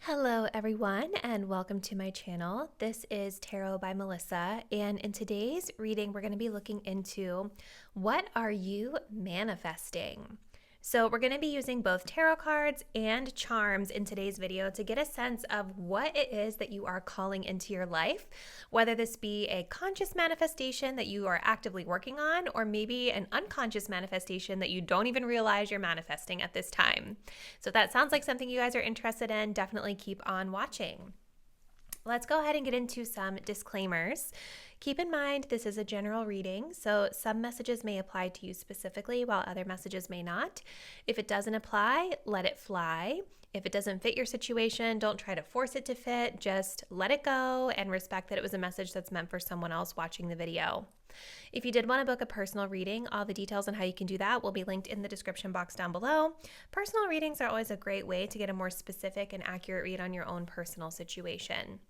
Hello everyone and welcome to my channel. This is Tarot by Melissa, and in today's reading we're going to be looking into what are you manifesting? So we're going to be using both tarot cards and charms in today's video to get a sense of what it is that you are calling into your life, whether this be a conscious manifestation that you are actively working on, or maybe an unconscious manifestation that you don't even realize you're manifesting at this time. So if that sounds like something you guys are interested in, definitely keep on watching. Let's go ahead and get into some disclaimers. Keep in mind, this is a general reading, so some messages may apply to you specifically while other messages may not. If it doesn't apply, let it fly. If it doesn't fit your situation, don't try to force it to fit. Just let it go and respect that it was a message that's meant for someone else watching the video. If you did want to book a personal reading, all the details on how you can do that will be linked in the description box down below. Personal readings are always a great way to get a more specific and accurate read on your own personal situation.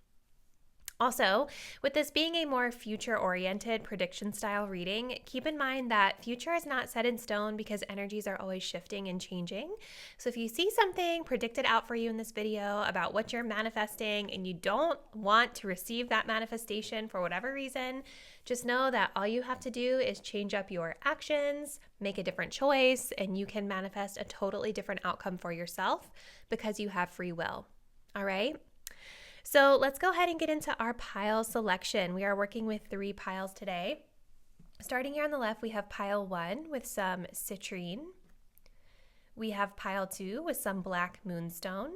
Also, with this being a more future-oriented prediction-style reading, keep in mind that future is not set in stone because energies are always shifting and changing. So if you see something predicted out for you in this video about what you're manifesting and you don't want to receive that manifestation for whatever reason, just know that all you have to do is change up your actions, make a different choice, and you can manifest a totally different outcome for yourself because you have free will. All right? So let's go ahead and get into our pile selection. We are working with 3 piles today. Starting here on the left, we have pile 1 with some Citrine. We have pile 2 with some black Moonstone.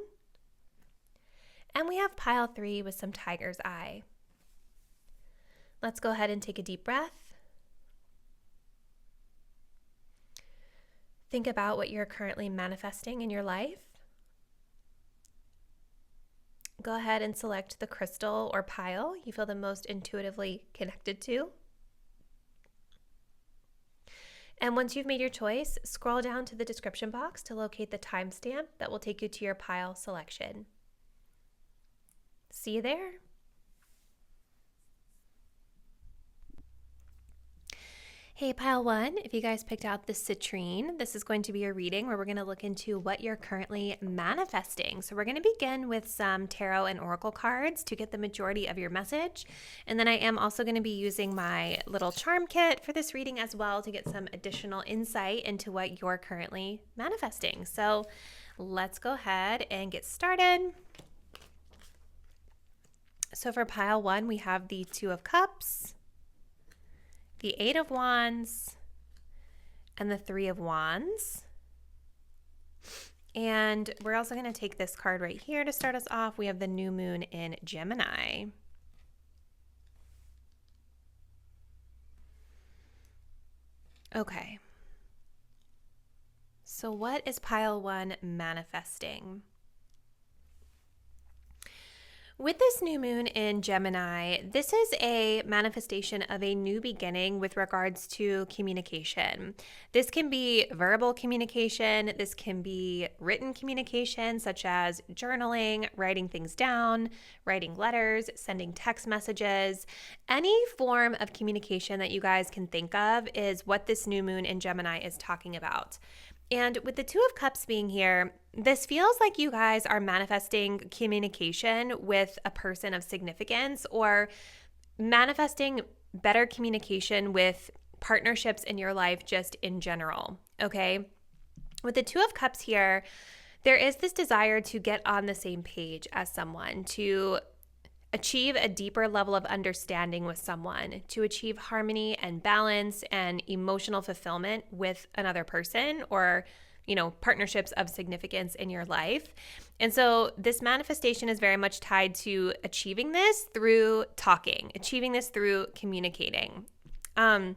And we have pile 3 with some Tiger's Eye. Let's go ahead and take a deep breath. Think about what you're currently manifesting in your life. Go ahead and select the crystal or pile you feel the most intuitively connected to. And once you've made your choice, scroll down to the description box to locate the timestamp that will take you to your pile selection. See you there. Hey, pile 1, if you guys picked out the Citrine, this is going to be a reading where we're going to look into what you're currently manifesting. So we're going to begin with some tarot and oracle cards to get the majority of your message. And then I am also going to be using my little charm kit for this reading as well to get some additional insight into what you're currently manifesting. So let's go ahead and get started. So for pile 1, we have the 2 of Cups, the 8 of Wands, and the 3 of Wands. And we're also going to take this card right here to start us off. We have the new moon in Gemini. Okay. So what is pile 1 manifesting? With this new moon in Gemini, this is a manifestation of a new beginning with regards to communication. This can be verbal communication, this can be written communication, such as journaling, writing things down, writing letters, sending text messages. Any form of communication that you guys can think of is what this new moon in Gemini is talking about. And with the 2 of Cups being here, this feels like you guys are manifesting communication with a person of significance or manifesting better communication with partnerships in your life just in general, okay? With the 2 of Cups here, there is this desire to get on the same page as someone, to achieve a deeper level of understanding with someone, to achieve harmony and balance and emotional fulfillment with another person or, partnerships of significance in your life. And so this manifestation is very much tied to achieving this through talking, achieving this through communicating. Gemini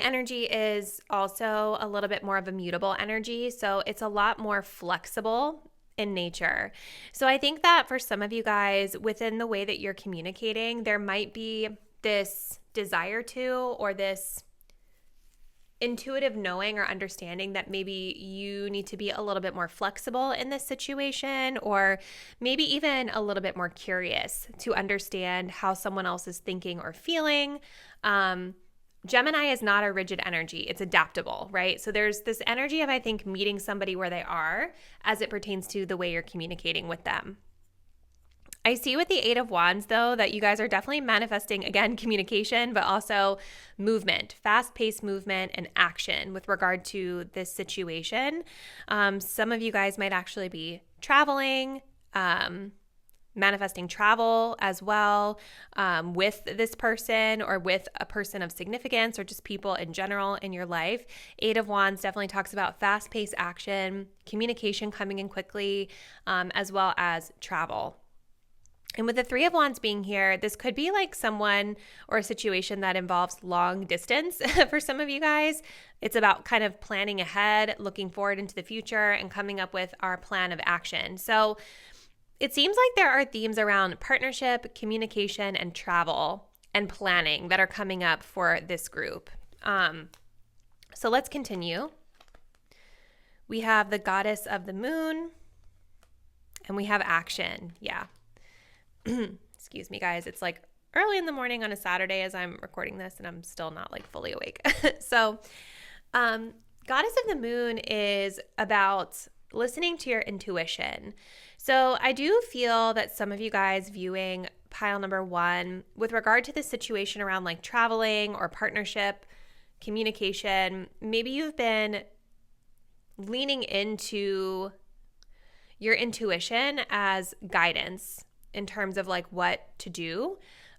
energy is also a little bit more of a mutable energy, so it's a lot more flexible in nature. So I think that for some of you guys, within the way that you're communicating, there might be this desire to, or this intuitive knowing or understanding that maybe you need to be a little bit more flexible in this situation, or maybe even a little bit more curious to understand how someone else is thinking or feeling. Gemini is not a rigid energy. It's adaptable, right? So there's this energy of, I think, meeting somebody where they are as it pertains to the way you're communicating with them. I see with the Eight of Wands, though, that you guys are definitely manifesting, again, communication, but also movement, fast-paced movement and action with regard to this situation. Some of you guys might actually be traveling, manifesting travel as well with this person or with a person of significance or just people in general in your life. Eight of Wands definitely talks about fast-paced action, communication coming in quickly, as well as travel. And with the Three of Wands being here, this could be like someone or a situation that involves long distance for some of you guys. It's about kind of planning ahead, looking forward into the future, and coming up with our plan of action. So it seems like there are themes around partnership, communication, and travel and planning that are coming up for this group. So let's continue. We have the Goddess of the Moon, and we have action. Yeah. Excuse me, guys. It's like early in the morning on a Saturday as I'm recording this, and I'm still not like fully awake. So, Goddess of the Moon is about listening to your intuition. So I do feel that some of you guys viewing pile number one with regard to the situation around like traveling or partnership, communication, maybe you've been leaning into your intuition as guidance in terms of like what to do,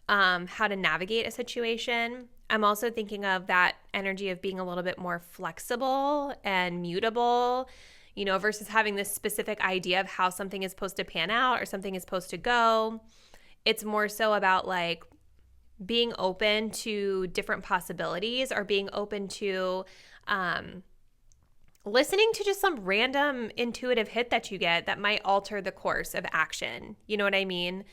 how to navigate a situation. I'm also thinking of that energy of being a little bit more flexible and mutable, you know, versus having this specific idea of how something is supposed to pan out or something is supposed to go. It's more so about like being open to different possibilities or being open to listening to just some random intuitive hit that you get that might alter the course of action. You know what I mean?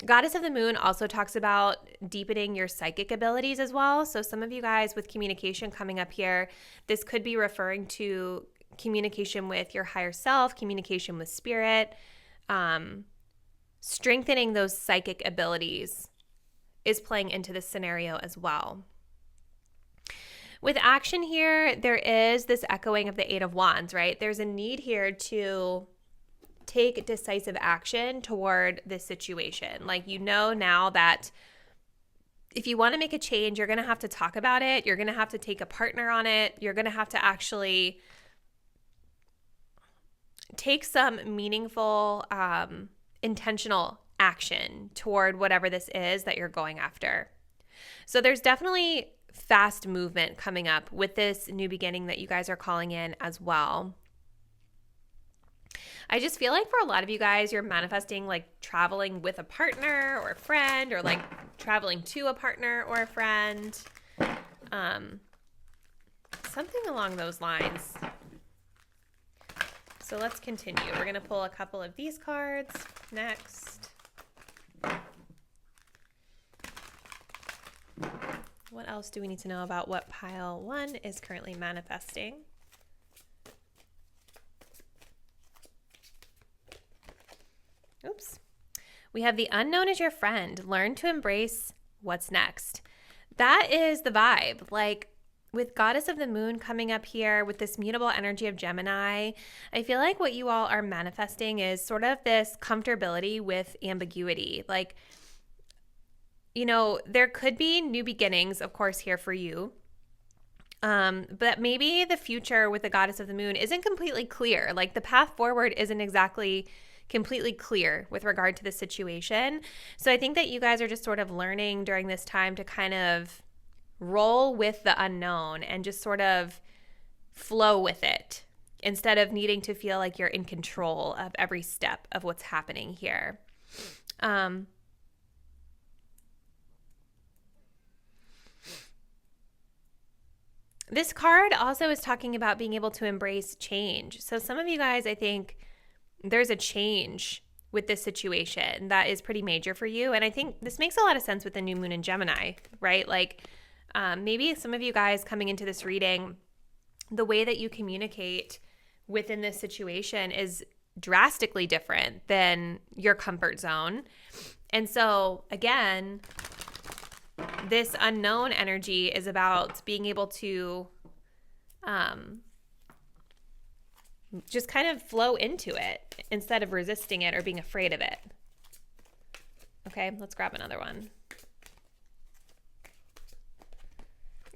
Goddess of the Moon also talks about deepening your psychic abilities as well. So some of you guys with communication coming up here, this could be referring to communication with your higher self, communication with spirit, strengthening those psychic abilities is playing into this scenario as well. With action here, there is this echoing of the Eight of Wands, right? There's a need here to take decisive action toward this situation. Like, you know now that if you want to make a change, you're going to have to talk about it. You're going to have to take a partner on it. You're going to have to actually take some meaningful, intentional action toward whatever this is that you're going after. So there's definitely fast movement coming up with this new beginning that you guys are calling in as well. I just feel like for a lot of you guys, you're manifesting like traveling with a partner or a friend, or like traveling to a partner or a friend. Something along those lines. So let's continue. We're going to pull a couple of these cards next. What else do we need to know about what pile one is currently manifesting? Oops. We have the unknown is your friend. Learn to embrace what's next. That is the vibe. Like with Goddess of the Moon coming up here with this mutable energy of Gemini, I feel like what you all are manifesting is sort of this comfortability with ambiguity. Like, you know, there could be new beginnings, of course, here for you. But maybe the future with the Goddess of the Moon isn't completely clear. Like the path forward isn't exactly completely clear with regard to the situation. So I think that you guys are just sort of learning during this time to kind of roll with the unknown and just sort of flow with it instead of needing to feel like you're in control of every step of what's happening here. This card also is talking about being able to embrace change. So some of you guys, I think there's a change with this situation that is pretty major for you. And I think this makes a lot of sense with the new moon in Gemini, right? Like maybe some of you guys coming into this reading, the way that you communicate within this situation is drastically different than your comfort zone. And so again, this unknown energy is about being able to just kind of flow into it instead of resisting it or being afraid of it. Okay, let's grab another one.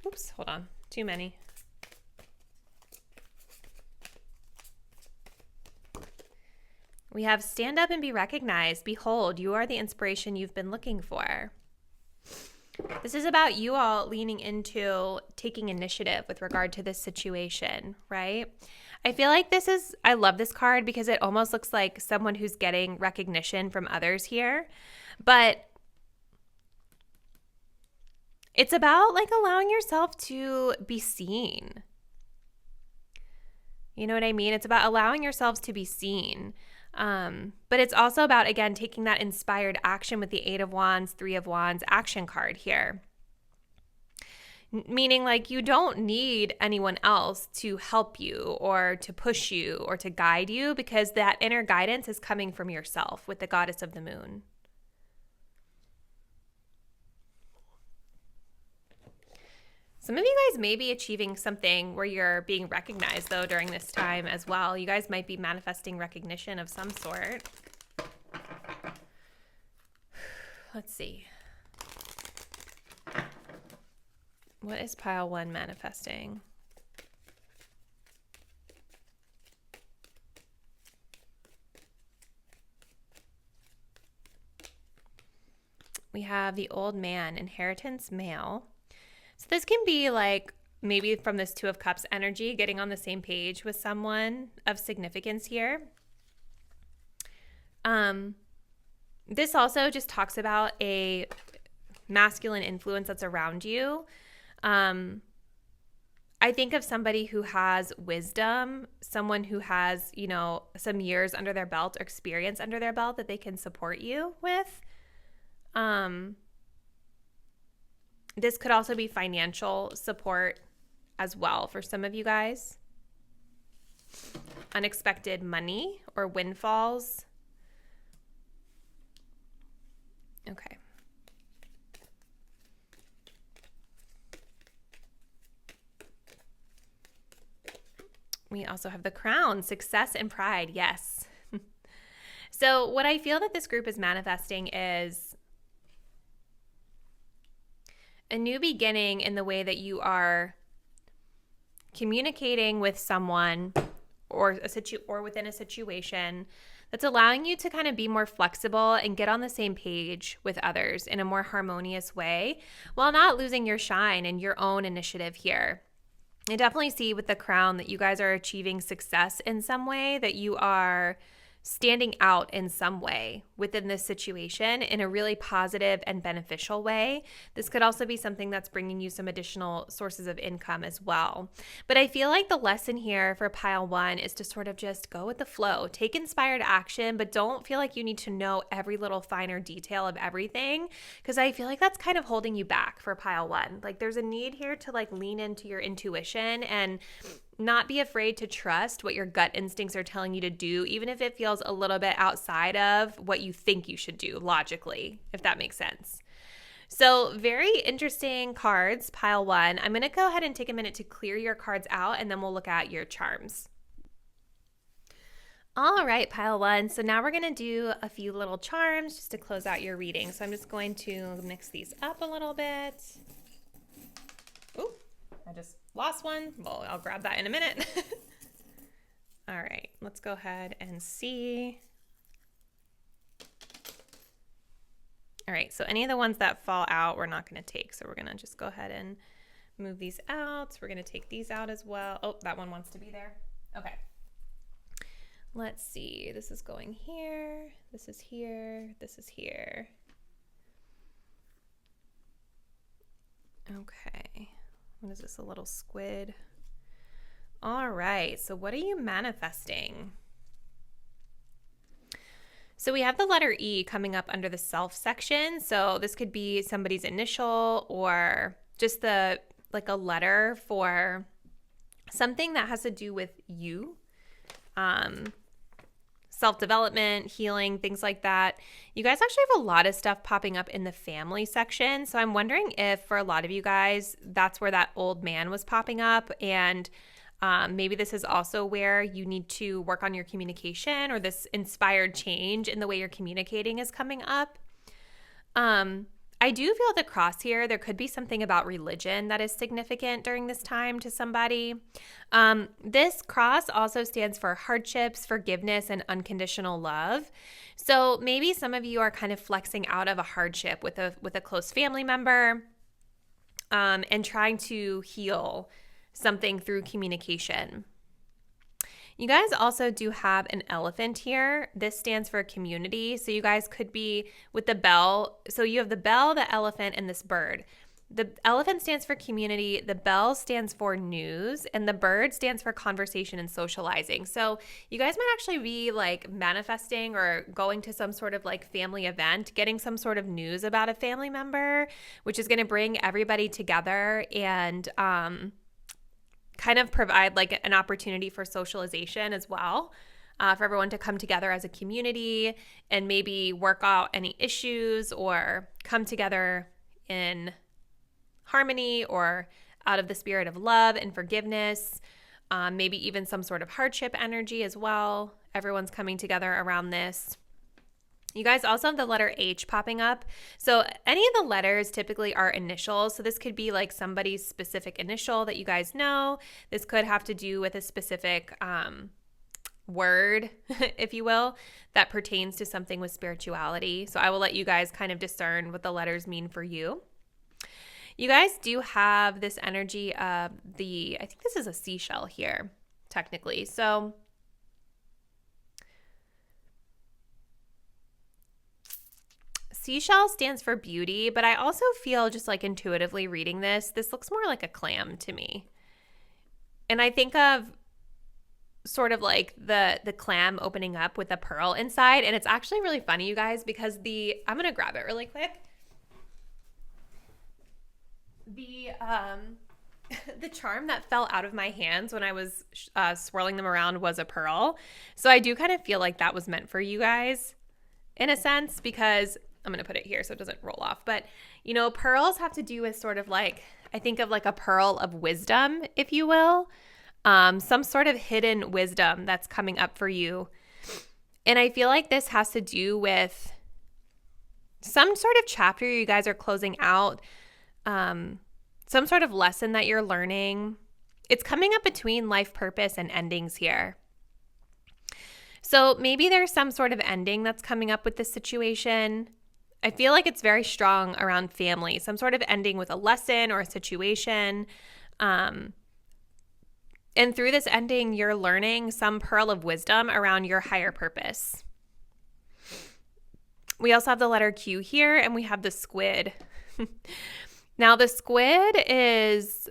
Oops, hold on. Too many. We have stand up and be recognized. Behold, you are the inspiration you've been looking for. This is about you all leaning into taking initiative with regard to this situation, right? I feel like I love this card because it almost looks like someone who's getting recognition from others here. But it's about like allowing yourself to be seen. You know what I mean? It's about allowing yourselves to be seen. But it's also about, again, taking that inspired action with the 8 of Wands, 3 of Wands action card here. Meaning like you don't need anyone else to help you or to push you or to guide you, because that inner guidance is coming from yourself with the goddess of the moon. Some of you guys may be achieving something where you're being recognized, though, during this time as well. You guys might be manifesting recognition of some sort. Let's see. What is pile 1 manifesting? We have the old man, inheritance male. So this can be like maybe from this 2 of Cups energy, getting on the same page with someone of significance here. This also just talks about a masculine influence that's around you. I think of somebody who has wisdom, someone who has, you know, some years under their belt or experience under their belt that they can support you with. This could also be financial support as well for some of you guys. Unexpected money or windfalls. Okay. We also have the crown, success and pride. Yes. So what I feel that this group is manifesting is a new beginning in the way that you are communicating with someone or within a situation that's allowing you to kind of be more flexible and get on the same page with others in a more harmonious way while not losing your shine and your own initiative here. I definitely see with the crown that you guys are achieving success in some way, that you are standing out in some way within this situation in a really positive and beneficial way. This could also be something that's bringing you some additional sources of income as well. But I feel like the lesson here for pile 1 is to sort of just go with the flow, take inspired action, but don't feel like you need to know every little finer detail of everything, because I feel like that's kind of holding you back for pile 1. Like there's a need here to like lean into your intuition and not be afraid to trust what your gut instincts are telling you to do, even if it feels a little bit outside of what you think you should do logically, if that makes sense. So very interesting cards, pile 1. I'm going to go ahead and take a minute to clear your cards out, and then we'll look at your charms. All right, pile 1. So now we're going to do a few little charms just to close out your reading. So I'm just going to mix these up a little bit. Ooh, I just lost one. Well, I'll grab that in a minute. All right, let's go ahead and see. All right, so any of the ones that fall out, we're not going to take. So we're going to just go ahead and move these out. We're going to take these out as well. Oh, that one wants to be there. Okay. Let's see. This is going here. This is here. This is here. Okay. What is this, a little squid? All right, so what are you manifesting? So we have the letter E coming up under the self section. So this could be somebody's initial or just like a letter for something that has to do with you. self-development, healing, things like that. You guys actually have a lot of stuff popping up in the family section. So I'm wondering if for a lot of you guys, that's where that old man was popping up. And maybe this is also where you need to work on your communication, or this inspired change in the way you're communicating is coming up. I do feel the cross here. There could be something about religion that is significant during this time to somebody. This cross also stands for hardships, forgiveness, and unconditional love. So maybe some of you are kind of flexing out of a hardship with a close family member, and trying to heal something through communication. You guys also do have an elephant here. This stands for community. So you guys could be with the bell. So you have the bell, the elephant, and this bird. The elephant stands for community, the bell stands for news, and the bird stands for conversation and socializing. So you guys might actually be like manifesting or going to some sort of like family event, getting some sort of news about a family member, which is going to bring everybody together and kind of provide like an opportunity for socialization as well, for everyone to come together as a community and maybe work out any issues or come together in harmony or out of the spirit of love and forgiveness, maybe even some sort of hardship energy as well. Everyone's coming together around this. You guys also have the letter H popping up. So any of the letters typically are initials. So this could be like somebody's specific initial that you guys know. This could have to do with a specific word, if you will, that pertains to something with spirituality. So I will let you guys kind of discern what the letters mean for you. You guys do have this energy of I think this is a seashell here, technically. So seashell stands for beauty, but I also feel just like intuitively reading this looks more like a clam to me. And I think of sort of like the clam opening up with a pearl inside. And it's actually really funny, you guys, because I'm going to grab it really quick. The charm that fell out of my hands when I was swirling them around was a pearl. So I do kind of feel like that was meant for you guys in a sense, because I'm going to put it here so it doesn't roll off. But, you know, pearls have to do with sort of like, I think of like a pearl of wisdom, if you will, some sort of hidden wisdom that's coming up for you. And I feel like this has to do with some sort of chapter you guys are closing out, some sort of lesson that you're learning. It's coming up between life purpose and endings here. So maybe there's some sort of ending that's coming up with this situation. I feel like it's very strong around family, some sort of ending with a lesson or a situation. And through this ending, you're learning some pearl of wisdom around your higher purpose. We also have the letter Q here, and we have the squid. Now, the squid is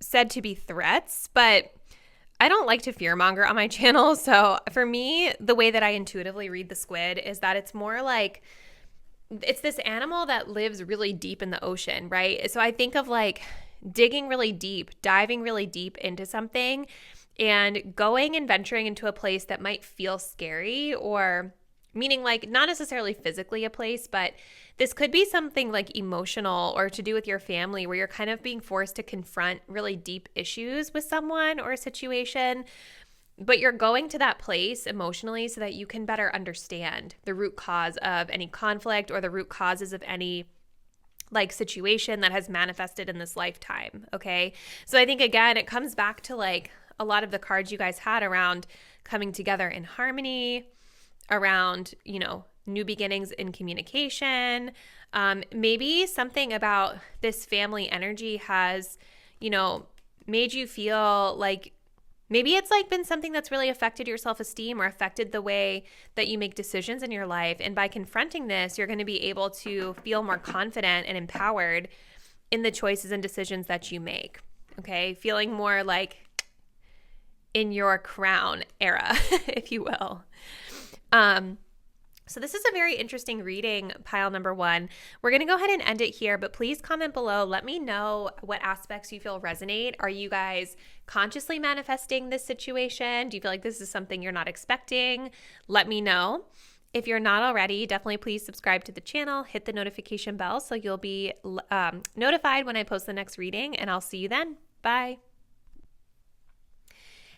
said to be threats, but I don't like to fearmonger on my channel. So for me, the way that I intuitively read the squid is that it's more like it's this animal that lives really deep in the ocean, right? So I think of like digging really deep, diving really deep into something and going and venturing into a place that might feel scary, or meaning like not necessarily physically a place, but this could be something like emotional or to do with your family where you're kind of being forced to confront really deep issues with someone or a situation, but you're going to that place emotionally so that you can better understand the root cause of any conflict or the root causes of any like situation that has manifested in this lifetime, okay? So I think, again, it comes back to like a lot of the cards you guys had around coming together in harmony, around, you know, new beginnings in communication. Maybe something about this family energy has, you know, made you feel like maybe it's like been something that's really affected your self-esteem or affected the way that you make decisions in your life. And by confronting this, you're going to be able to feel more confident and empowered in the choices and decisions that you make. Okay. Feeling more like in your crown era, if you will. So this is a very interesting reading, pile number 1. We're going to go ahead and end it here, but please comment below. Let me know what aspects you feel resonate. Are you guys consciously manifesting this situation? Do you feel like this is something you're not expecting? Let me know. If you're not already, definitely please subscribe to the channel, hit the notification bell so you'll be notified when I post the next reading, and I'll see you then. Bye.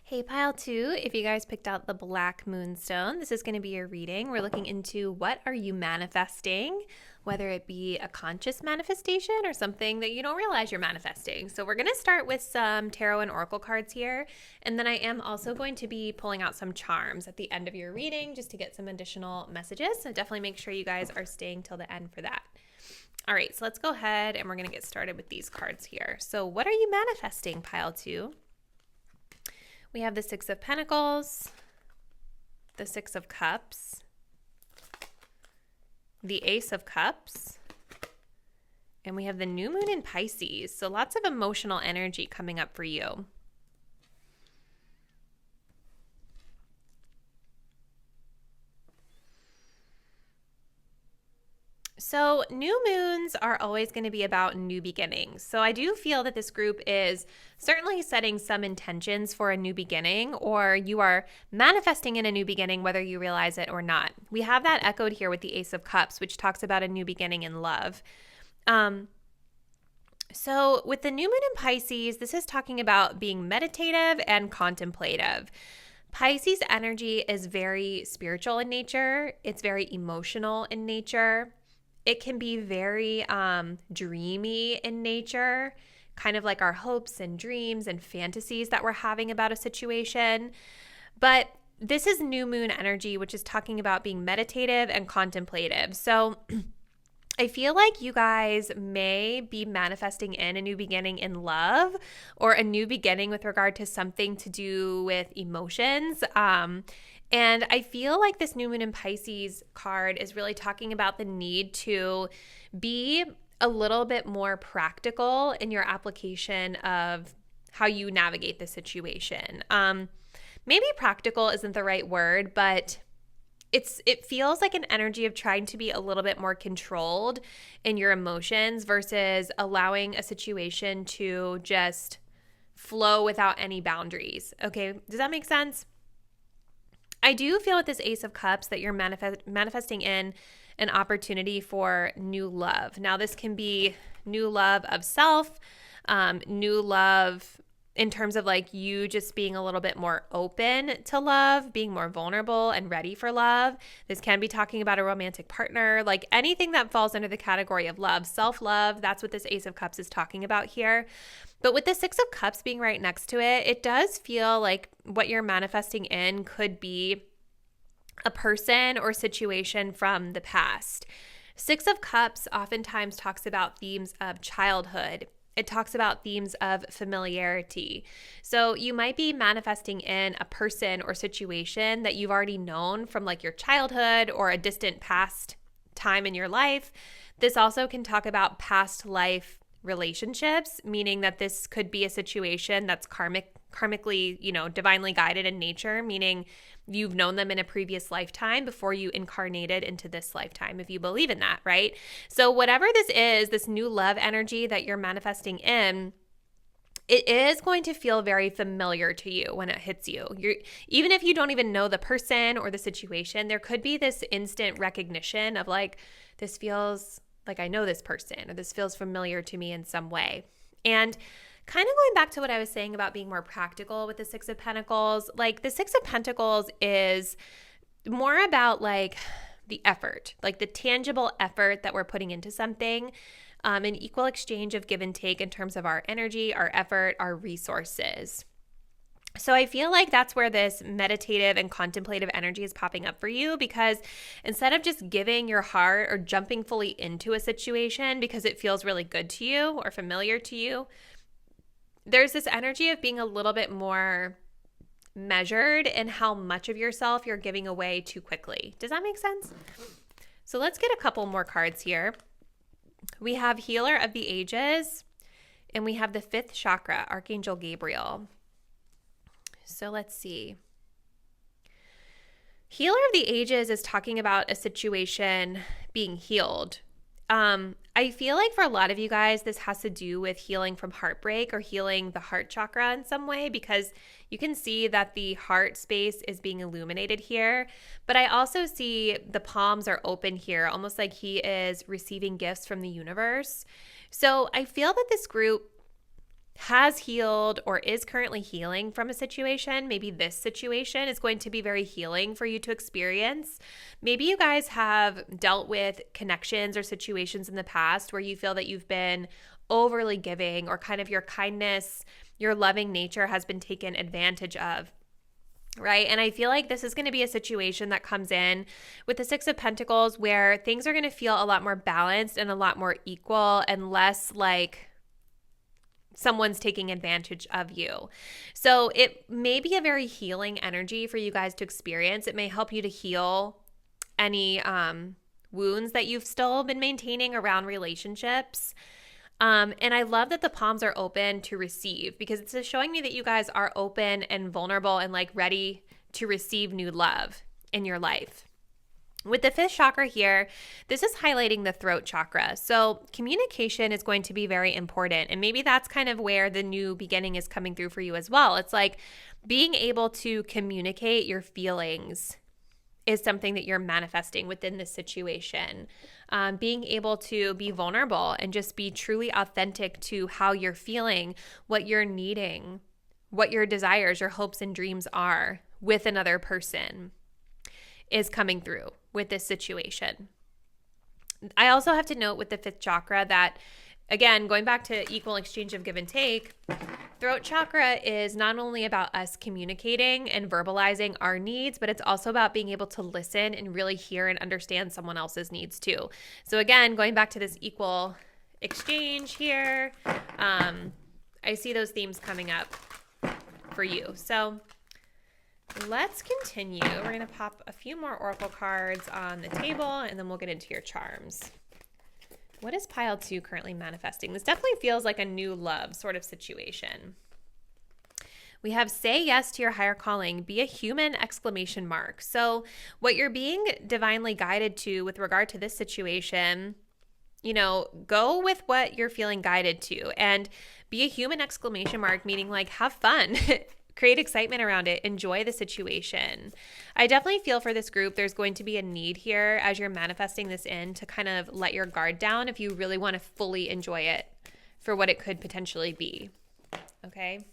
Hey, pile 2, if you guys picked out the Black Moonstone, this is going to be your reading. We're looking into what are you manifesting, whether it be a conscious manifestation or something that you don't realize you're manifesting. So we're going to start with some tarot and oracle cards here, and then I am also going to be pulling out some charms at the end of your reading just to get some additional messages. So definitely make sure you guys are staying till the end for that. All right, so let's go ahead and we're going to get started with these cards here. So what are you manifesting, pile 2? We have the 6 of Pentacles, the 6 of Cups, the Ace of Cups, and we have the new moon in Pisces. So lots of emotional energy coming up for you. So new moons are always going to be about new beginnings. So I do feel that this group is certainly setting some intentions for a new beginning, or you are manifesting in a new beginning whether you realize it or not. We have that echoed here with the Ace of Cups, which talks about a new beginning in love. So with the new moon in Pisces, this is talking about being meditative and contemplative. Pisces energy is very spiritual in nature. It's very emotional in nature. It can be very dreamy in nature, kind of like our hopes and dreams and fantasies that we're having about a situation. But this is new moon energy, which is talking about being meditative and contemplative. So I feel like you guys may be manifesting in a new beginning in love, or a new beginning with regard to something to do with emotions. And I feel like this new moon in Pisces card is really talking about the need to be a little bit more practical in your application of how you navigate the situation. Maybe practical isn't the right word, but it feels like an energy of trying to be a little bit more controlled in your emotions versus allowing a situation to just flow without any boundaries. Okay, does that make sense? I do feel with this Ace of Cups that you're manifesting in an opportunity for new love. Now, this can be new love of self, new love in terms of like you just being a little bit more open to love, being more vulnerable and ready for love. This can be talking about a romantic partner, like anything that falls under the category of love, self-love. That's what this Ace of Cups is talking about here. But with the 6 of Cups being right next to it, it does feel like what you're manifesting in could be a person or situation from the past. 6 of Cups oftentimes talks about themes of childhood. It talks about themes of familiarity. So you might be manifesting in a person or situation that you've already known from like your childhood or a distant past time in your life. This also can talk about past life relationships, meaning that this could be a situation that's karmically, divinely guided in nature, meaning you've known them in a previous lifetime before you incarnated into this lifetime, if you believe in that, right? So whatever this is, this new love energy that you're manifesting in, it is going to feel very familiar to you when it hits you. Even if you don't even know the person or the situation, there could be this instant recognition of like, this feels like I know this person, or this feels familiar to me in some way. And kind of going back to what I was saying about being more practical with the 6 of Pentacles, like the 6 of Pentacles is more about like the effort, like the tangible effort that we're putting into something, an equal exchange of give and take in terms of our energy, our effort, our resources. So I feel like that's where this meditative and contemplative energy is popping up for you, because instead of just giving your heart or jumping fully into a situation because it feels really good to you or familiar to you, there's this energy of being a little bit more measured in how much of yourself you're giving away too quickly. Does that make sense? So let's get a couple more cards here. We have Healer of the Ages, and we have the 5th chakra, Archangel Gabriel. So let's see. Healer of the Ages is talking about a situation being healed. I feel like for a lot of you guys, this has to do with healing from heartbreak or healing the heart chakra in some way, because you can see that the heart space is being illuminated here. But I also see the palms are open here, almost like he is receiving gifts from the universe. So I feel that this group has healed or is currently healing from a situation. Maybe this situation is going to be very healing for you to experience. Maybe you guys have dealt with connections or situations in the past where you feel that you've been overly giving, or kind of your kindness, your loving nature has been taken advantage of. Right? And I feel like this is going to be a situation that comes in with the Six of Pentacles where things are going to feel a lot more balanced and a lot more equal and less like someone's taking advantage of you. So it may be a very healing energy for you guys to experience. It may help you to heal any wounds that you've still been maintaining around relationships. And I love that the palms are open to receive, because it's showing me that you guys are open and vulnerable and like ready to receive new love in your life. With the 5th chakra here, this is highlighting the throat chakra. So communication is going to be very important. And maybe that's kind of where the new beginning is coming through for you as well. It's like being able to communicate your feelings is something that you're manifesting within this situation. Being able to be vulnerable and just be truly authentic to how you're feeling, what you're needing, what your desires, your hopes and dreams are with another person is coming through with this situation. I also have to note with the 5th chakra that, again, going back to equal exchange of give and take, throat chakra is not only about us communicating and verbalizing our needs, but it's also about being able to listen and really hear and understand someone else's needs too. So again, going back to this equal exchange here, I see those themes coming up for you. So let's continue. We're going to pop a few more oracle cards on the table, and then we'll get into your charms. What is pile 2 currently manifesting? This definitely feels like a new love sort of situation. We have say yes to your higher calling, be a human, exclamation mark. So what you're being divinely guided to with regard to this situation, you know, go with what you're feeling guided to, and be a human, exclamation mark, meaning like have fun. Create excitement around it. Enjoy the situation. I definitely feel for this group, there's going to be a need here as you're manifesting this in to kind of let your guard down if you really want to fully enjoy it for what it could potentially be. Okay.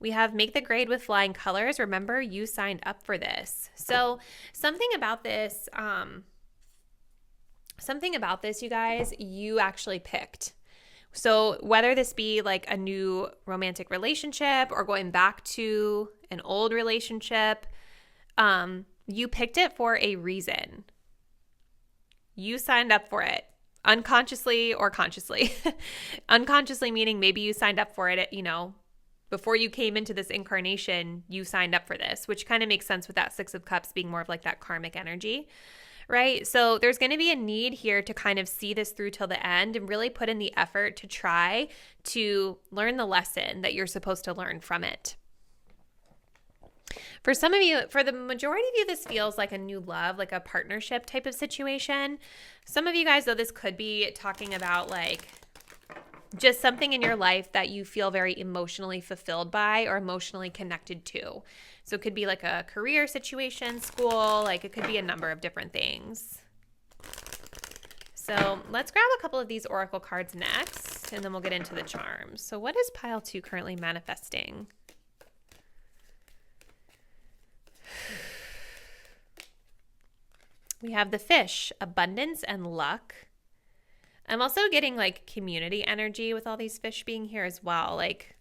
We have make the grade with flying colors. Remember, you signed up for this. So something about this, you guys, you actually picked. So whether this be like a new romantic relationship or going back to an old relationship, you picked it for a reason. You signed up for it unconsciously or consciously. Unconsciously meaning maybe you signed up for it, you know, before you came into this incarnation, you signed up for this, which kind of makes sense with that 6 of Cups being more of like that karmic energy. Right? So there's going to be a need here to kind of see this through till the end and really put in the effort to try to learn the lesson that you're supposed to learn from it. For some of you, for the majority of you, this feels like a new love, like a partnership type of situation. Some of you guys, though, this could be talking about like just something in your life that you feel very emotionally fulfilled by or emotionally connected to. So it could be like a career situation, school, like it could be a number of different things. So let's grab a couple of these oracle cards next, and then we'll get into the charms. So what is pile 2 currently manifesting? We have the fish, abundance and luck. I'm also getting like community energy with all these fish being here as well, like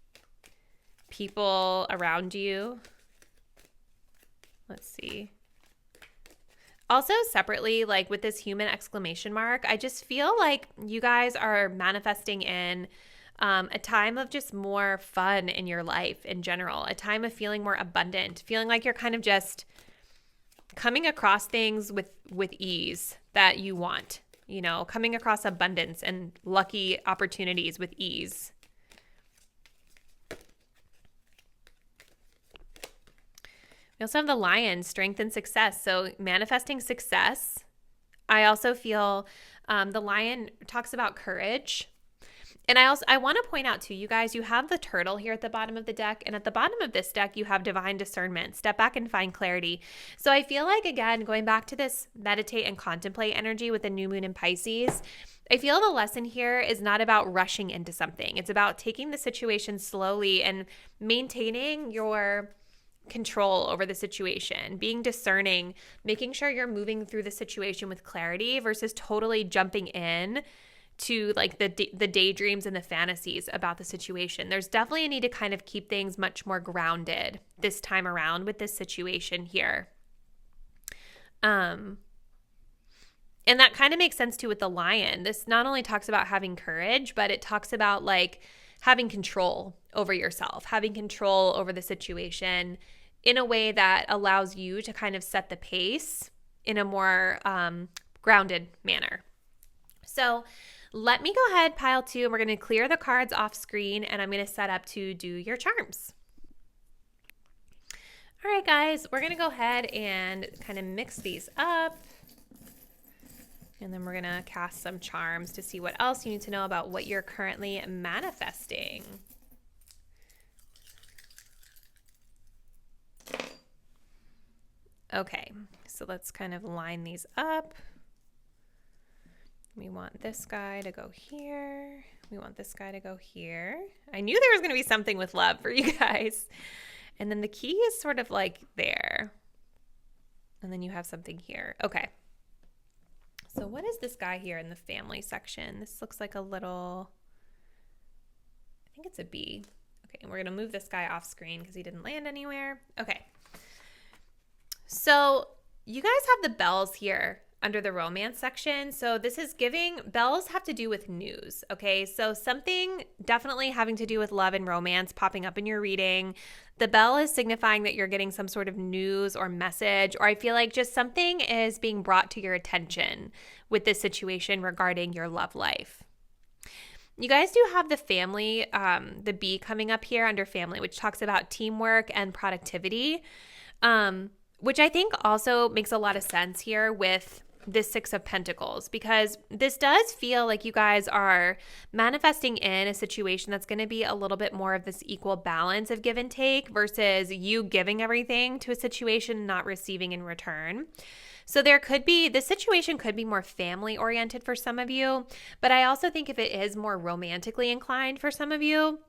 people around you. Let's see. Also separately, like with this human exclamation mark, I just feel like you guys are manifesting in a time of just more fun in your life in general, a time of feeling more abundant, feeling like you're kind of just coming across things with ease that you want, you know, coming across abundance and lucky opportunities with ease. We also have the Lion, strength and success. So manifesting success. I also feel the Lion talks about courage. And I want to point out too, you guys, you have the Turtle here at the bottom of the deck. And at the bottom of this deck, you have divine discernment. Step back and find clarity. So I feel like, again, going back to this meditate and contemplate energy with the new moon in Pisces, I feel the lesson here is not about rushing into something. It's about taking the situation slowly and maintaining your control over the situation, being discerning, making sure you're moving through the situation with clarity versus totally jumping in to like the daydreams and the fantasies about the situation. There's definitely a need to kind of keep things much more grounded this time around with this situation here. And that kind of makes sense too with the Lion. This not only talks about having courage, but it talks about like having control over yourself, having control over the situation in a way that allows you to kind of set the pace in a more grounded manner. So let me go ahead, pile 2, and we're going to clear the cards off screen, and I'm going to set up to do your charms. All right, guys, we're going to go ahead and kind of mix these up. And then we're going to cast some charms to see what else you need to know about what you're currently manifesting. Okay, so let's kind of line these up. We want this guy to go here. We want this guy to go here. I knew there was going to be something with love for you guys. And then the key is sort of like there. And then you have something here. Okay. So what is this guy here in the family section? This looks like a little, I think it's a bee. Okay, and we're going to move this guy off screen because he didn't land anywhere. Okay. So you guys have the bells here under the romance section. So this is giving, bells have to do with news, okay? So something definitely having to do with love and romance popping up in your reading. The bell is signifying that you're getting some sort of news or message, or I feel like just something is being brought to your attention with this situation regarding your love life. You guys do have the family, the B coming up here under family, which talks about teamwork and productivity, which I think also makes a lot of sense here with this 6 of Pentacles, because this does feel like you guys are manifesting in a situation that's going to be a little bit more of this equal balance of give and take versus you giving everything to a situation, not receiving in return. So there could be, this situation could be more family oriented for some of you, but I also think if it is more romantically inclined for some of you,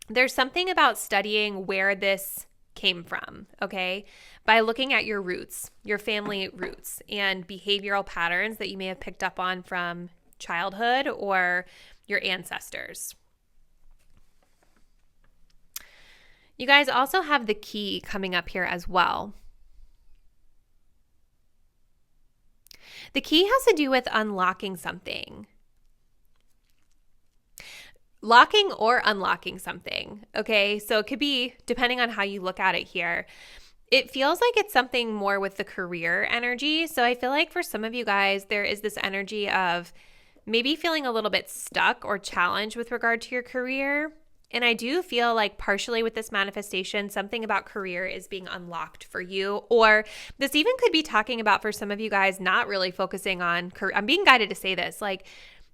there's something about studying where this came from, okay? By looking at your roots, your family roots, and behavioral patterns that you may have picked up on from childhood or your ancestors. You guys also have the key coming up here as well. The key has to do with unlocking something. Locking or unlocking something, okay? So it could be, depending on how you look at it here, it feels like it's something more with the career energy. So I feel like for some of you guys, there is this energy of maybe feeling a little bit stuck or challenged with regard to your career. And I do feel like partially with this manifestation, something about career is being unlocked for you. Or this even could be talking about for some of you guys not really focusing on career. I'm being guided to say this, like,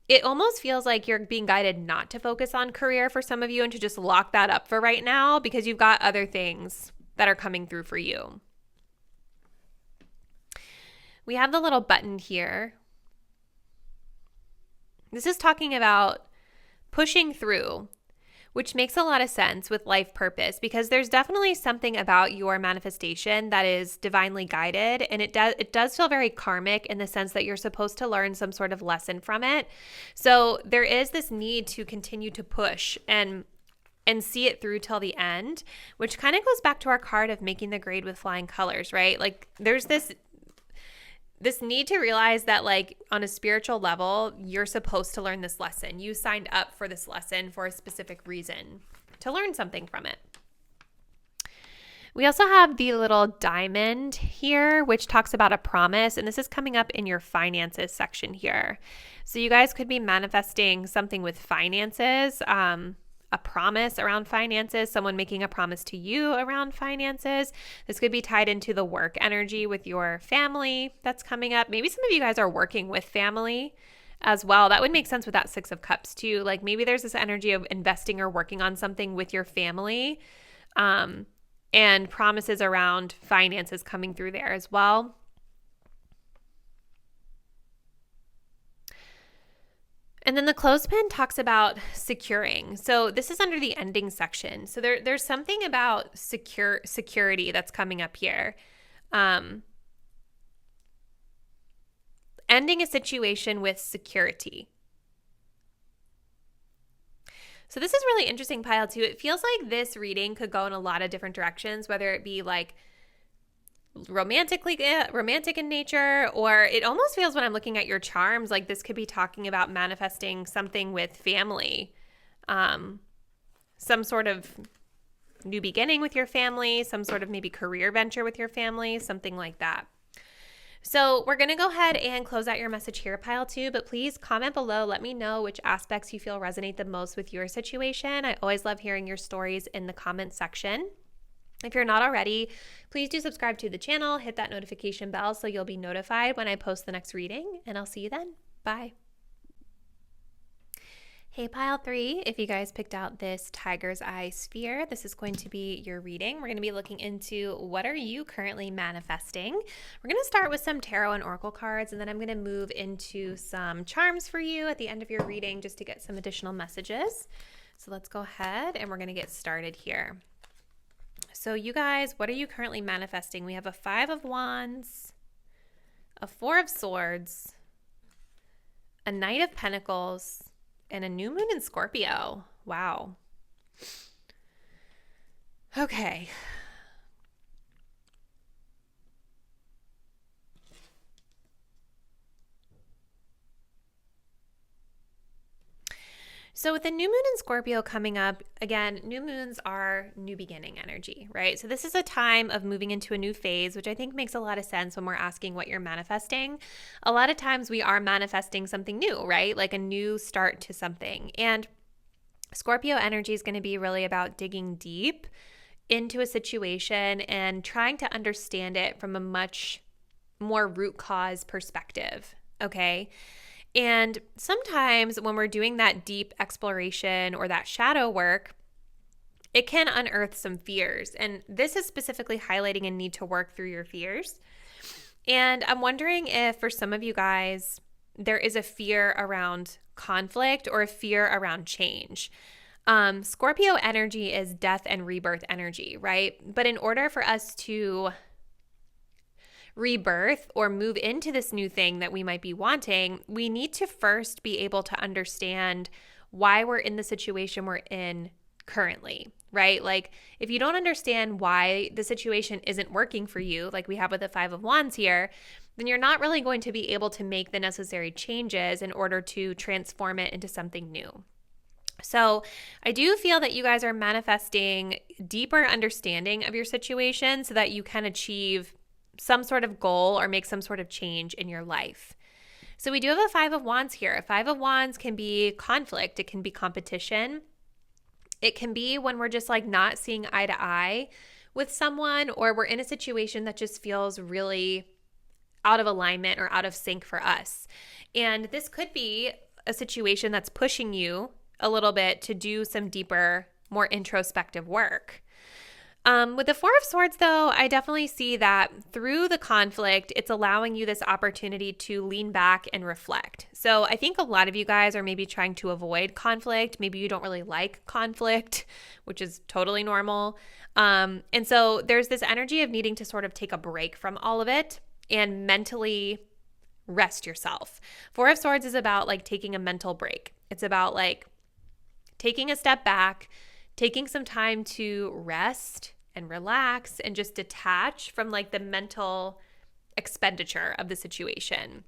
it almost feels like you're being guided not to focus on career for some of you and to just lock that up for right now because you've got other things that are coming through for you. We have the little button here. This is talking about pushing through, which makes a lot of sense with life purpose because there's definitely something about your manifestation that is divinely guided, and it does feel very karmic in the sense that you're supposed to learn some sort of lesson from it. So there is this need to continue to push and see it through till the end, which kind of goes back to our card of making the grade with flying colors, right? Like there's this need to realize that, like, on a spiritual level, you're supposed to learn this lesson. You signed up for this lesson for a specific reason, to learn something from it. We also have the little diamond here, which talks about a promise, and this is coming up in your finances section here. So you guys could be manifesting something with finances. a promise around finances, someone making a promise to you around finances. This could be tied into the work energy with your family that's coming up. Maybe some of you guys are working with family as well. That would make sense with that Six of Cups too. Like maybe there's this energy of investing or working on something with your family, and promises around finances coming through there as well. And then the clothespin talks about securing. So this is under the ending section. So there's something about security that's coming up here. Ending a situation with security. So this is really interesting, pile two. It feels like this reading could go in a lot of different directions, whether it be like romantic in nature, or it almost feels when I'm looking at your charms like this could be talking about manifesting something with family, some sort of new beginning with your family, some sort of maybe career venture with your family, something like that. So we're going to go ahead and close out your message here, pile two, but please comment below. Let me know which aspects you feel resonate the most with your situation. I always love hearing your stories in the comment section. If you're not already, please do subscribe to the channel, hit that notification bell so you'll be notified when I post the next reading, and I'll see you then. Bye. Hey, pile three, if you guys picked out this tiger's eye sphere, this is going to be your reading. We're going to be looking into what are you currently manifesting. We're going to start with some tarot and oracle cards, and then I'm going to move into some charms for you at the end of your reading just to get some additional messages. So let's go ahead and we're going to get started here. So you guys, what are you currently manifesting? We have a Five of Wands, a Four of Swords, a Knight of Pentacles, and a new moon in Scorpio. Wow. Okay. So with the new moon in Scorpio coming up, again, new moons are new beginning energy, right? So this is a time of moving into a new phase, which I think makes a lot of sense when we're asking what you're manifesting. A lot of times we are manifesting something new, right? Like a new start to something. And Scorpio energy is going to be really about digging deep into a situation and trying to understand it from a much more root cause perspective, okay? And sometimes when we're doing that deep exploration or that shadow work, it can unearth some fears. And this is specifically highlighting a need to work through your fears. And I'm wondering if for some of you guys, there is a fear around conflict or a fear around change. Scorpio energy is death and rebirth energy, right? But in order for us to rebirth or move into this new thing that we might be wanting, we need to first be able to understand why we're in the situation we're in currently, right? Like if you don't understand why the situation isn't working for you, like we have with the Five of Wands here, then you're not really going to be able to make the necessary changes in order to transform it into something new. So I do feel that you guys are manifesting deeper understanding of your situation so that you can achieve some sort of goal or make some sort of change in your life. So we do have a Five of Wands here. A Five of Wands can be conflict. It can be competition. It can be when we're just like not seeing eye to eye with someone, or we're in a situation that just feels really out of alignment or out of sync for us. And this could be a situation that's pushing you a little bit to do some deeper, more introspective work. With the Four of Swords, though, I definitely see that through the conflict, it's allowing you this opportunity to lean back and reflect. So I think a lot of you guys are maybe trying to avoid conflict. Maybe you don't really like conflict, which is totally normal. And so there's this energy of needing to sort of take a break from all of it and mentally rest yourself. Four of Swords is about like taking a mental break. It's about like taking a step back, taking some time to rest and relax and just detach from like the mental expenditure of the situation.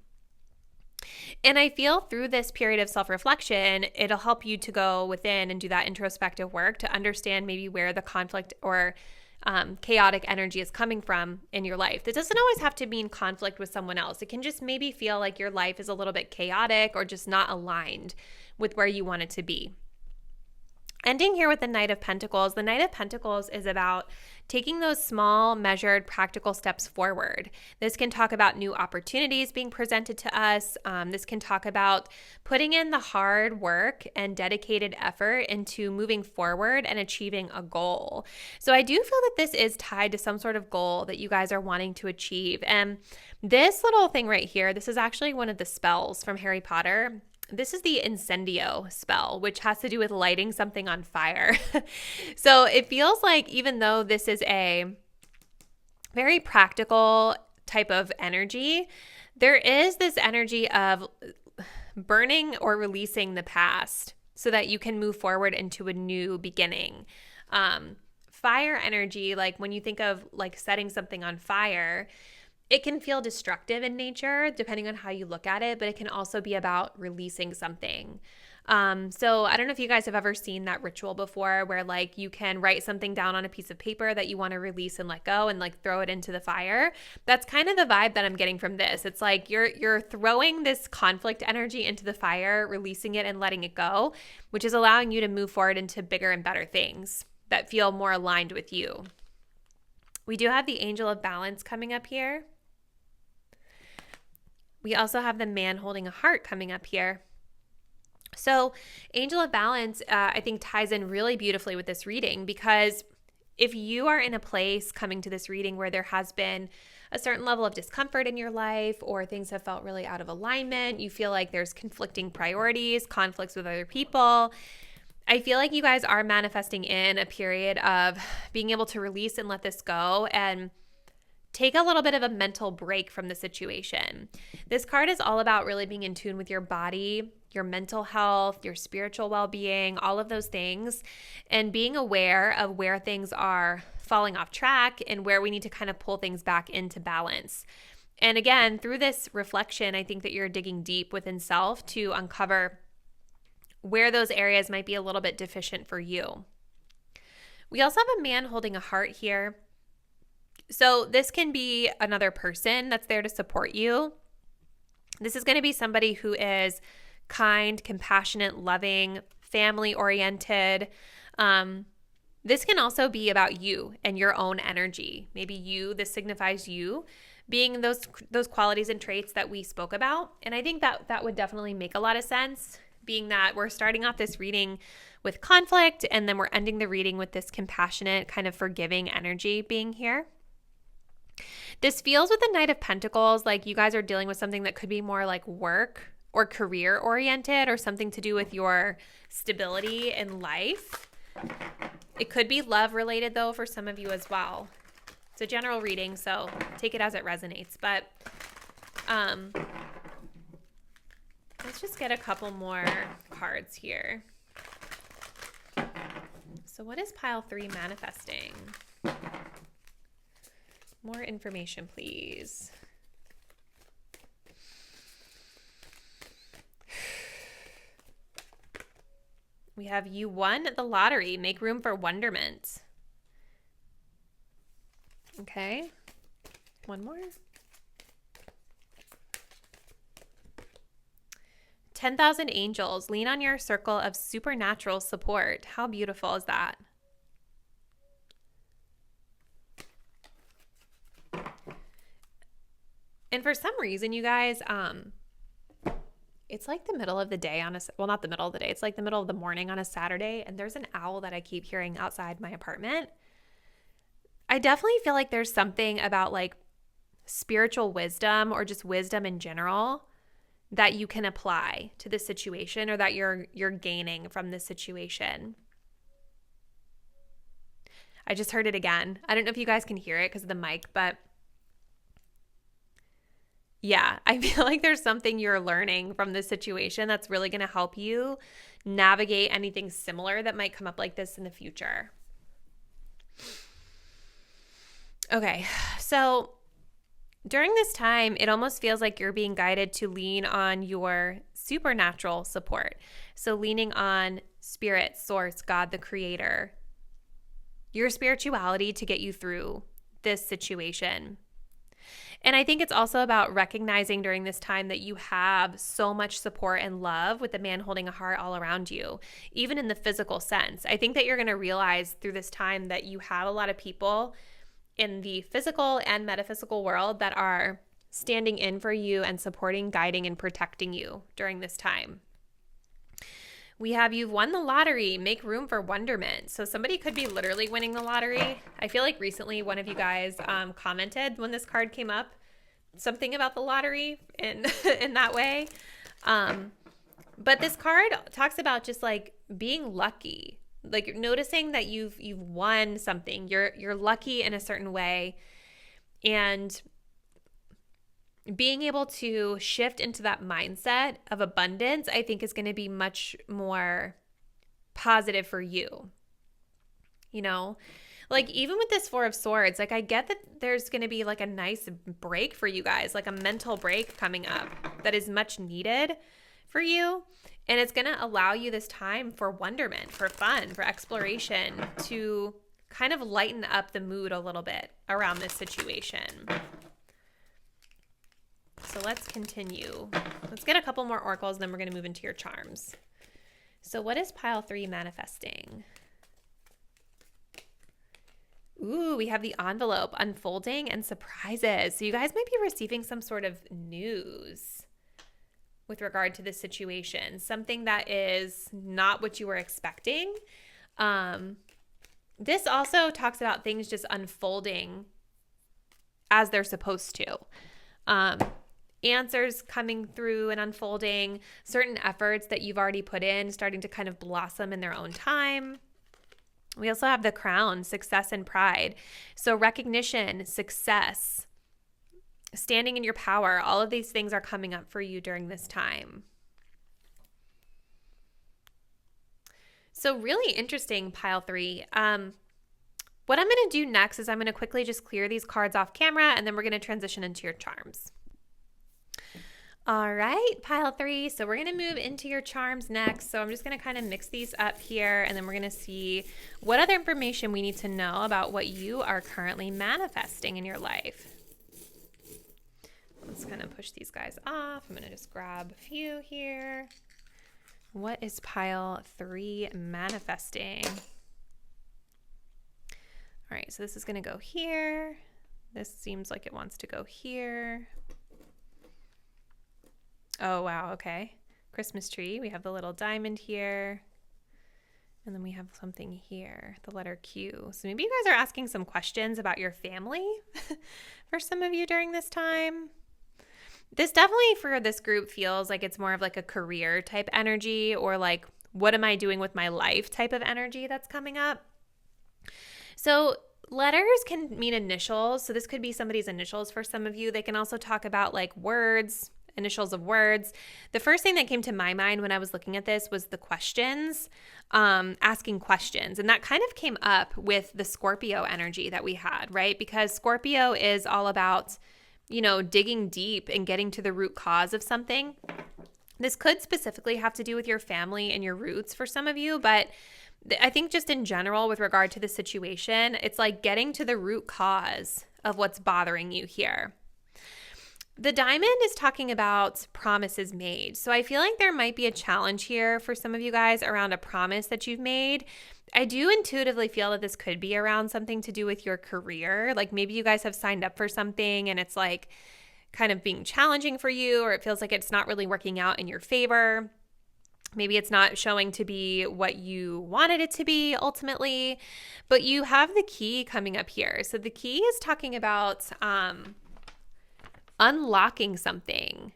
And I feel through this period of self-reflection, it'll help you to go within and do that introspective work to understand maybe where the conflict or chaotic energy is coming from in your life. This doesn't always have to mean conflict with someone else. It can just maybe feel like your life is a little bit chaotic or just not aligned with where you want it to be. Ending here with the Knight of Pentacles. The Knight of Pentacles is about taking those small, measured, practical steps forward. This can talk about new opportunities being presented to us. This can talk about putting in the hard work and dedicated effort into moving forward and achieving a goal. So I do feel that this is tied to some sort of goal that you guys are wanting to achieve. And this little thing right here, this is actually one of the spells from Harry Potter. This is the Incendio spell, which has to do with lighting something on fire. So it feels like even though this is a very practical type of energy, there is this energy of burning or releasing the past so that you can move forward into a new beginning. Fire energy, like when you think of like setting something on fire, it can feel destructive in nature depending on how you look at it, but it can also be about releasing something. So I don't know if you guys have ever seen that ritual before where like you can write something down on a piece of paper that you want to release and let go and like throw it into the fire. That's kind of the vibe that I'm getting from this. It's like you're throwing this conflict energy into the fire, releasing it and letting it go, which is allowing you to move forward into bigger and better things that feel more aligned with you. We do have the Angel of Balance coming up here. We also have the Man holding a heart coming up here. So Angel of Balance, I think, ties in really beautifully with this reading, because if you are in a place coming to this reading where there has been a certain level of discomfort in your life, or things have felt really out of alignment, you feel like there's conflicting priorities, conflicts with other people, I feel like you guys are manifesting in a period of being able to release and let this go and take a little bit of a mental break from the situation. This card is all about really being in tune with your body, your mental health, your spiritual well-being, all of those things, and being aware of where things are falling off track and where we need to kind of pull things back into balance. And again, through this reflection, I think that you're digging deep within self to uncover where those areas might be a little bit deficient for you. We also have a Man holding a heart here. So this can be another person that's there to support you. This is going to be somebody who is kind, compassionate, loving, family-oriented. This can also be about you and your own energy. Maybe you, this signifies you being those qualities and traits that we spoke about. And I think that would definitely make a lot of sense, being that we're starting off this reading with conflict, and then we're ending the reading with this compassionate, kind of forgiving energy being here. This feels with the Knight of Pentacles like you guys are dealing with something that could be more like work or career oriented, or something to do with your stability in life. It could be love related though for some of you as well. It's a general reading, so take it as it resonates. But let's just get a couple more cards here. So what is pile 3 manifesting? More information, please. We have you won the lottery. Make room for wonderment. Okay. One more. 10,000 angels. Lean on your circle of supernatural support. How beautiful is that? And for some reason, you guys, it's like the middle of the day well, not the middle of the day. It's like the middle of the morning on a Saturday, and there's an owl that I keep hearing outside my apartment. I definitely feel like there's something about like spiritual wisdom, or just wisdom in general, that you can apply to this situation, or that you're gaining from this situation. I just heard it again. I don't know if you guys can hear it because of the mic, but yeah, I feel like there's something you're learning from this situation that's really going to help you navigate anything similar that might come up like this in the future. Okay, so during this time, it almost feels like you're being guided to lean on your supernatural support. So leaning on spirit, source, God, the creator, your spirituality to get you through this situation. And I think it's also about recognizing during this time that you have so much support and love with the man holding a heart all around you, even in the physical sense. I think that you're going to realize through this time that you have a lot of people in the physical and metaphysical world that are standing in for you and supporting, guiding, and protecting you during this time. We have you've won the lottery, make room for wonderment. So somebody could be literally winning the lottery. I feel like recently one of you guys commented when this card came up, something about the lottery in in that way. But this card talks about just like being lucky, like noticing that you've won something. You're lucky in a certain way, and being able to shift into that mindset of abundance, I think, is going to be much more positive for you. You know, like even with this Four of Swords, like I get that there's going to be like a nice break for you guys, like a mental break coming up that is much needed for you. And it's going to allow you this time for wonderment, for fun, for exploration, to kind of lighten up the mood a little bit around this situation. So let's continue. Let's get a couple more oracles, then we're going to move into your charms. So what is pile 3 manifesting? Ooh, we have the envelope, unfolding, and surprises. So you guys might be receiving some sort of news with regard to this situation, something that is not what you were expecting. This also talks about things just unfolding as they're supposed to. Answers coming through and unfolding, certain efforts that you've already put in starting to kind of blossom in their own time. We also have the crown, success and pride. So recognition, success, standing in your power, all of these things are coming up for you during this time. So really interesting, pile 3. What I'm going to do next is I'm going to quickly just clear these cards off camera, and then we're going to transition into your charms. All right, pile 3. So we're going to move into your charms next. So I'm just going to kind of mix these up here, and then we're going to see what other information we need to know about what you are currently manifesting in your life. Let's kind of push these guys off. I'm going to just grab a few here. What is pile 3 manifesting? All right, so this is going to go here. This seems like it wants to go here. Oh, wow. Okay. Christmas tree. We have the little diamond here. And then we have something here, the letter Q. So maybe you guys are asking some questions about your family for some of you during this time. This definitely for this group feels like it's more of like a career type energy, or like, what am I doing with my life type of energy that's coming up. So letters can mean initials. So this could be somebody's initials for some of you. They can also talk about like words, initials of words. The first thing that came to my mind when I was looking at this was the questions, asking questions. And that kind of came up with the Scorpio energy that we had, right? Because Scorpio is all about, you know, digging deep and getting to the root cause of something. This could specifically have to do with your family and your roots for some of you, but I think just in general with regard to the situation, it's like getting to the root cause of what's bothering you here. The diamond is talking about promises made. So I feel like there might be a challenge here for some of you guys around a promise that you've made. I do intuitively feel that this could be around something to do with your career. Like maybe you guys have signed up for something and it's like kind of being challenging for you, or it feels like it's not really working out in your favor. Maybe it's not showing to be what you wanted it to be ultimately, but you have the key coming up here. So the key is talking about unlocking something,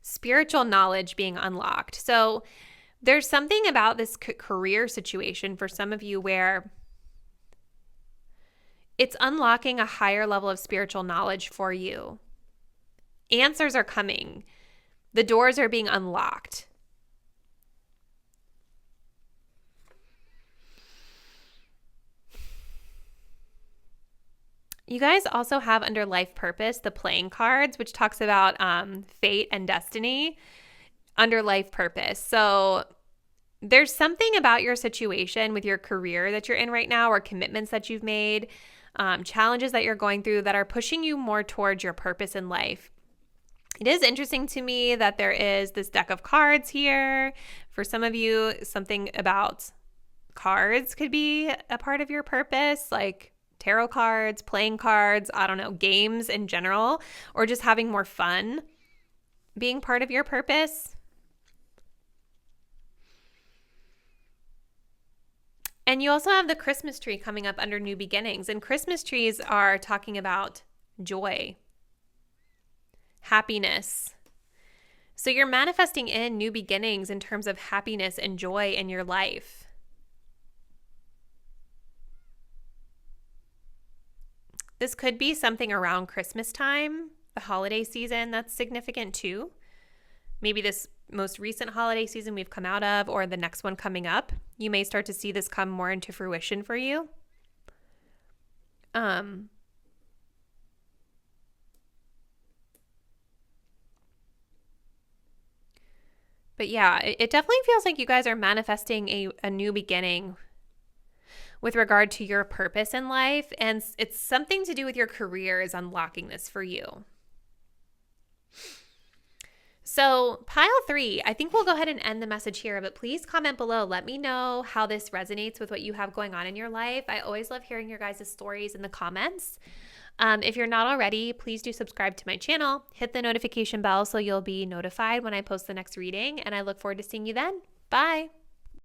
spiritual knowledge being unlocked. So there's something about this career situation for some of you where it's unlocking a higher level of spiritual knowledge for you. Answers are coming. The doors are being unlocked. You guys also have under life purpose the playing cards, which talks about fate and destiny under life purpose. So there's something about your situation with your career that you're in right now, or commitments that you've made. challenges that you're going through that are pushing you more towards your purpose in life. It is interesting to me that there is this deck of cards here. For some of you, something about cards could be a part of your purpose, like tarot cards, playing cards, I don't know, games in general, or just having more fun being part of your purpose. And you also have the Christmas tree coming up under New Beginnings. And Christmas trees are talking about joy, happiness. So you're manifesting in new beginnings in terms of happiness and joy in your life. This could be something around Christmas time, the holiday season, that's significant too. Maybe this most recent holiday season we've come out of, or the next one coming up. You may start to see this come more into fruition for you. But yeah, it definitely feels like you guys are manifesting a new beginning with regard to your purpose in life. And it's something to do with your career is unlocking this for you. So pile 3, I think we'll go ahead and end the message here, but please comment below. Let me know how this resonates with what you have going on in your life. I always love hearing your guys' stories in the comments. If you're not already, please do subscribe to my channel. Hit the notification bell so you'll be notified when I post the next reading, and I look forward to seeing you then. Bye.